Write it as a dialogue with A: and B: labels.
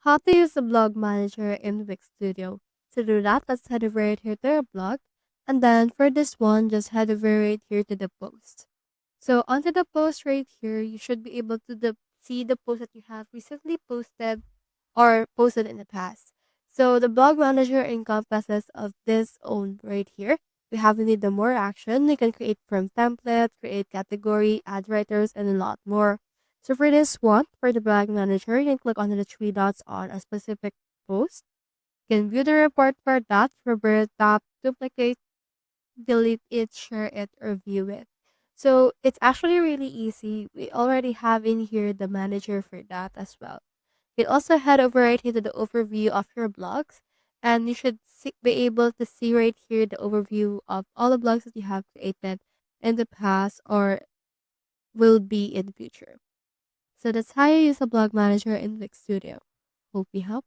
A: How to use the blog manager in Wix Studio. To do that, let's head over right here to our blog. And then for this one, just head over right here to the post. So onto the post right here, you should be able to see the post that you have recently posted or posted in the past. So the blog manager encompasses of this own right here. We have need the more action. You can create from template, create category, add writers, and a lot more. So for this one, for the blog manager, you can click on the three dots on a specific post. You can view the report for that, revert, tap, duplicate, delete it, share it, or view it. So it's actually really easy. We already have in here the manager for that as well. You can also head over right here to the overview of your blogs, and you should be able to see right here the overview of all the blogs that you have created in the past or will be in the future. So that's how you use a blog manager in Wix Studio. Hope we help.